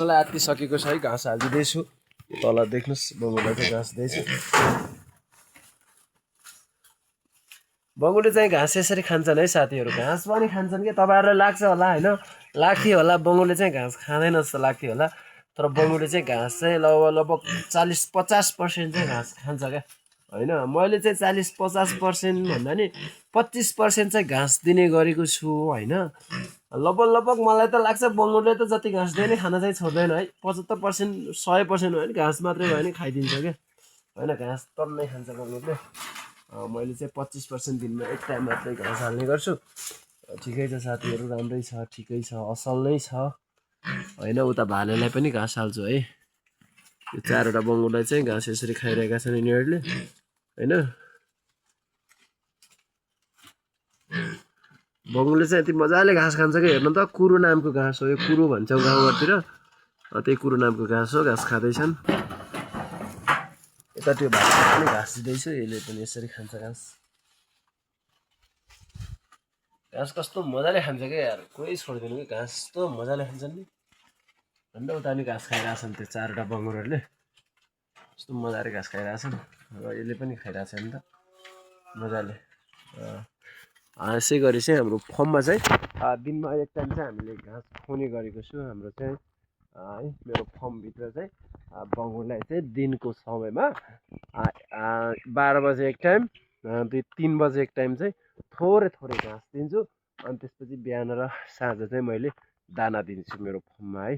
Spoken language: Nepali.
मलाई आत्ति सकेको छ है घाँस हालिदिँदैछु तल देख्नुहोस् बङ्गुरलाई चाहिँ घाँस दिएछु बङ्गुरले चाहिँ घाँस यसरी खान्छन् है साथीहरू घाँस पनि खान्छन् कि तपाईँहरूलाई लाग्छ होला होइन लाग्थ्यो होला बङ्गुरले चाहिँ घाँस खाँदैन जस्तो लाग्थ्यो होला तर बङ्गुरले चाहिँ घाँस चाहिँ लगभग 40-50% चाहिँ घाँस खान्छ क्या होइन मैले चाहिँ 40-50% भन्दा नि 25% चाहिँ घाँस दिने गरेको छु होइन लगभग मलाई त लाग्छ बङ्गुरले त जति घाँस दियो नि खान चाहिँ छोड्दैन है 75% 100% भयो भने घाँस मात्रै भयो भने खाइदिन्छ क्या होइन घाँस टन्नै खान्छ बङ्गुरले मैले चाहिँ 25% दिनमा एक टाइम मात्रै घाँस हाल्ने गर्छु ठिकै छ साथीहरू राम्रै छ ठिकै छ असल नै छ होइन उता भालेलाई पनि घाँस हाल्छु है यो 4वटा बङ्गुरलाई चाहिँ घाँस यसरी खाइरहेका छन् यिनीहरूले होइन बङ्गुरले चाहिँ यति मजाले घाँस खान्छ कि हेर्नु त कुरो नामको घाँस हो यो कुरो भन्छौँ गाउँघरतिर त्यही कुरो नामको घाँस हो घाँस खाँदैछन् यता त्यो भातमा पनि घाँस दिँदैछु यसले पनि यसरी खान्छ घाँस घाँस कस्तो मजाले खान्छ क्या यार कोही छोड्दैन कि घाँस कस्तो मजाले खान्छन् नि अन्त उता नि घाँस खाइरहेछन् त्यो 4वटा बङ्गुरहरूले कस्तो मजाले घाँस खाइरहेछन् र यसले पनि खाइरहेछ नि त मजाले यसै गरी चाहिँ हाम्रो फर्ममा चाहिँ दिनमा एक टाइम चाहिँ हामीले घाँस खुवाउने गरेको छु हाम्रो चाहिँ है मेरो फर्मभित्र चाहिँ बङ्गुरलाई चाहिँ दिनको समयमा 12 बजे एक टाइम 3 बजे एक टाइम चाहिँ थोरै घाँस दिन्छु अनि त्यसपछि बिहान र साँझ चाहिँ मैले दाना दिन्छु मेरो फर्ममा है